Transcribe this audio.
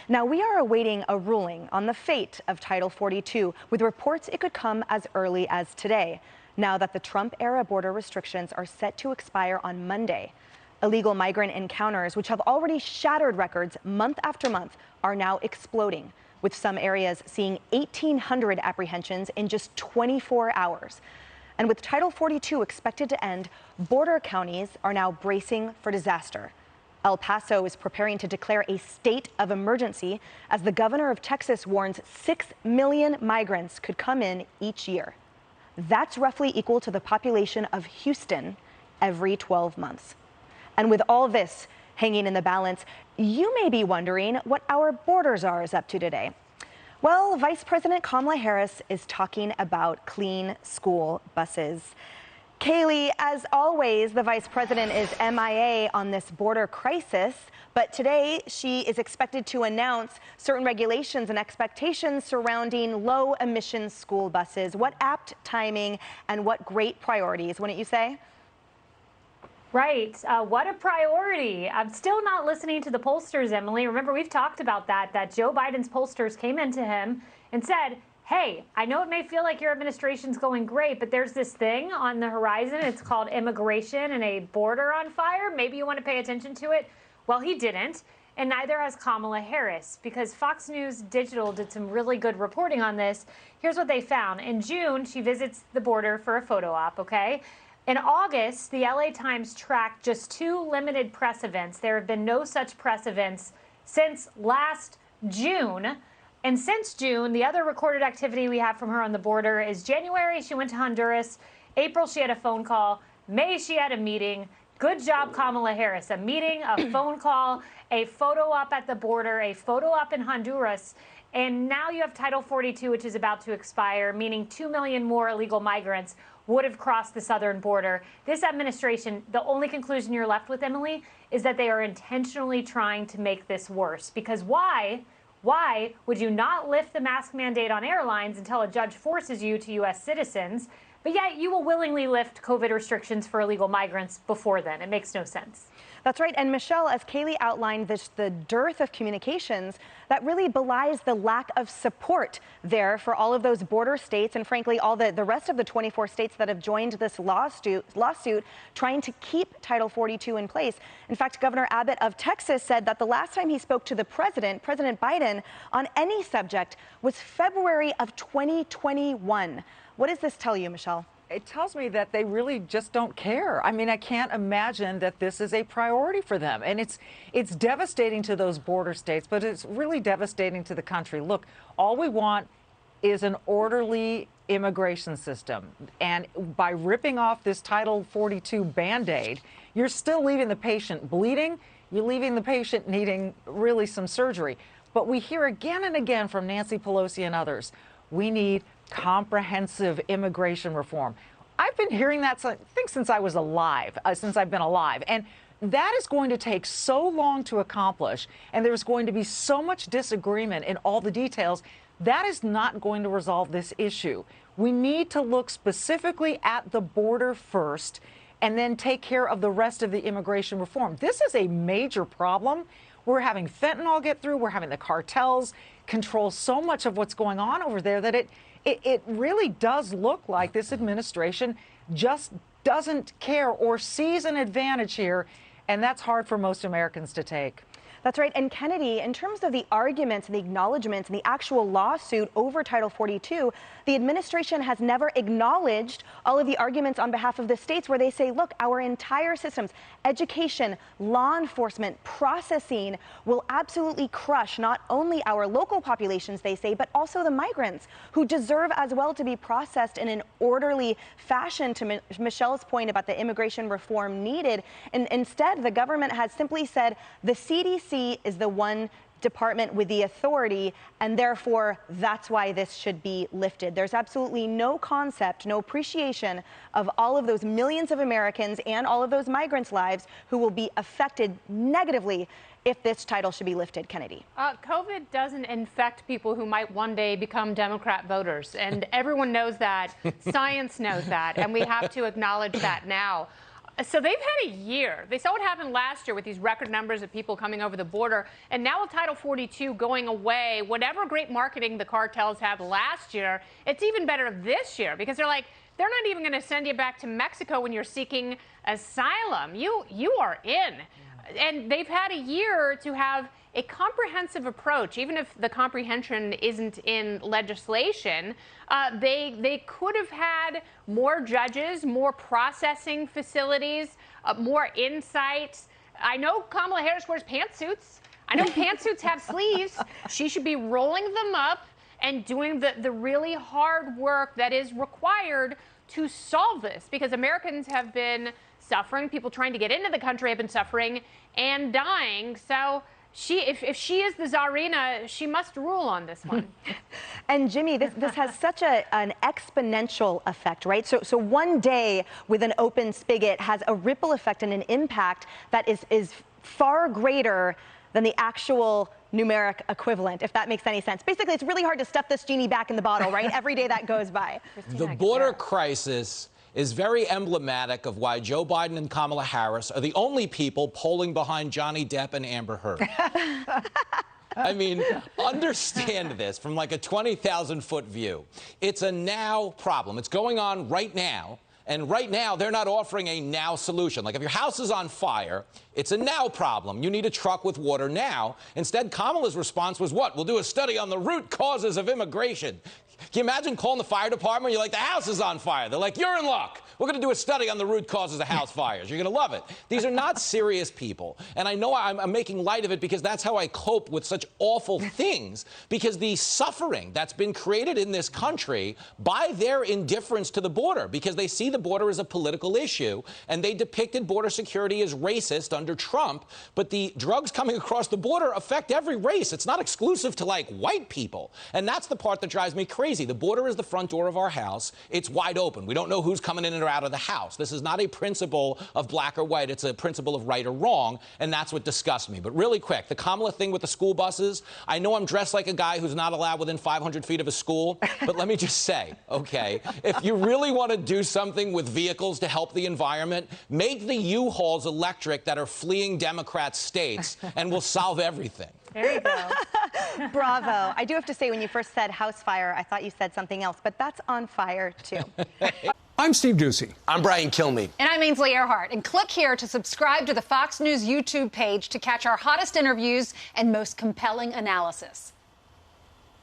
Now, we are awaiting a ruling on the fate of Title 42, with reports it could come as early as today, now that the Trump-era border restrictions are set to expire on Monday. Illegal migrant encounters, which have already shattered records month after month, are now exploding, with some areas seeing 1,800 apprehensions in just 24 hours. And with Title 42 expected to end, border counties are now bracing for disaster. El Paso is preparing to declare a state of emergency as the governor of Texas warns 6 million migrants could come in each year. That's roughly equal to the population of Houston every 12 months. And with all this hanging in the balance, you may be wondering what our border czar is up to today. Well, Vice President Kamala Harris is talking about clean school buses. Kaylee, as always, the vice president is MIA on this border crisis, but today she is expected to announce certain regulations and expectations surrounding low-emission school buses. What apt timing and what great priorities, wouldn't you say? Right. What a priority. I'm still not listening to the pollsters, Emily. Remember, we've talked about that Joe Biden's pollsters came into him and said, hey, I know it may feel like your administration's going great, but there's this thing on the horizon. It's called immigration and a border on fire. Maybe you want to pay attention to it. Well, he didn't, and neither has Kamala Harris, because Fox News Digital did some really good reporting on this. Here's what they found. In June, she visits the border for a photo op, okay? In August, the LA Times tracked just 2 limited press events. There have been no such press events since last June. And since June, the other recorded activity we have from her on the border is January, she went to Honduras. April, she had a phone call. May, she had a meeting. Good job, Kamala Harris. A meeting, a phone call, a photo op at the border, a photo op in Honduras. And now you have Title 42, which is about to expire, meaning 2 million more illegal migrants would have crossed the southern border. This administration, the only conclusion you're left with, Emily, is that they are intentionally trying to make this worse. Because why would you not lift the mask mandate on airlines until a judge forces you to U.S. citizens, but yet you will willingly lift COVID restrictions for illegal migrants before then? It makes no sense. That's right. And Michelle, as Kaylee outlined, the dearth of communications, that really belies the lack of support there for all of those border states and, frankly, all the rest of the 24 states that have joined this lawsuit trying to keep Title 42 in place. In fact, Governor Abbott of Texas said that the last time he spoke to the President Biden, on any subject was February of 2021. What does this tell you, Michelle? It tells me that they really just don't care. I mean, I can't imagine that this is a priority for them. And it's devastating to those border states, but it's really devastating to the country. Look, all we want is an orderly immigration system. And by ripping off this Title 42 Band-Aid, you're still leaving the patient bleeding. You're leaving the patient needing really some surgery. But we hear again and again from Nancy Pelosi and others, we need comprehensive immigration reform. I've been hearing that, I think, since I was alive, since I've been alive. And that is going to take so long to accomplish, and there's going to be so much disagreement in all the details. That is not going to resolve this issue. We need to look specifically at the border first and then take care of the rest of the immigration reform. This is a major problem. We're having fentanyl get through. We're having the cartels control so much of what's going on over there that it really does look like this administration just doesn't care or sees an advantage here, and that's hard for most Americans to take. That's right. And Kennedy, in terms of the arguments and the acknowledgments and the actual lawsuit over Title 42, the administration has never acknowledged all of the arguments on behalf of the states where they say, look, our entire systems, education, law enforcement, processing will absolutely crush not only our local populations, they say, but also the migrants who deserve as well to be processed in an orderly fashion, to Michelle's point about the immigration reform needed. And instead, the government has simply said the CDC is the one department with the authority, and therefore that's why this should be lifted. There's absolutely no concept, no appreciation of all of those millions of Americans and all of those migrants' lives who will be affected negatively if this title should be lifted. Kennedy. COVID doesn't infect people who might one day become Democrat voters, and everyone knows that. Science knows that, and we have to acknowledge that now. So they've had a year. They saw what happened last year with these record numbers of people coming over the border. And now with Title 42 going away, whatever great marketing the cartels had last year, it's even better this year because they're like, they're not even going to send you back to Mexico when you're seeking asylum. You are in. And they've had a year to have a comprehensive approach, even if the comprehension isn't in legislation. They could have had more judges, more processing facilities, more insights. I know Kamala Harris wears pantsuits. I know pantsuits have sleeves. She should be rolling them up and doing the really hard work that is required to solve this, because Americans have been suffering. People trying to get into the country have been suffering and dying. So if she is the czarina, she must rule on this one. And Jimmy, this has such an exponential effect, right? So one day with an open spigot has a ripple effect and an impact that is far greater than the actual numeric equivalent, if that makes any sense. Basically, it's really hard to stuff this genie back in the bottle, right? Every day that goes by. The border crisis is very emblematic of why Joe Biden and Kamala Harris are the only people polling behind Johnny Depp and Amber Heard. I mean, understand this from like a 20,000-foot view. It's a now problem. It's going on right now. And right now, they're not offering a now solution. Like if your house is on fire, it's a now problem. You need a truck with water now. Instead, Kamala's response was what? We'll do a study on the root causes of immigration. Can you imagine calling the fire department? You're like, the house is on fire. They're like, you're in luck. We're going to do a study on the root causes of house fires. You're going to love it. These are not serious people. And I know I'm making light of it because that's how I cope with such awful things, because the suffering that's been created in this country by their indifference to the border, because they see the border as a political issue, and they depicted border security as racist under Trump. But the drugs coming across the border affect every race. It's not exclusive to, like, white people. And that's the part that drives me crazy. The border is the front door of our house. It's wide open. We don't know who's coming in or out of the house. This is not a principle of black or white. It's a principle of right or wrong, and that's what disgusts me. But really quick, the Kamala thing with the school buses, I know I'm dressed like a guy who's not allowed within 500 feet of a school, but let me just say, okay, if you really want to do something with vehicles to help the environment, make the U-Hauls electric that are fleeing Democrat states, and we'll solve everything. There you go. Bravo. I do have to say, when you first said house fire, I thought you said something else, but that's on fire, too. I'm Steve Ducey. I'm Brian Kilmeade. And I'm Ainsley Earhart. And click here to subscribe to the Fox News YouTube page to catch our hottest interviews and most compelling analysis.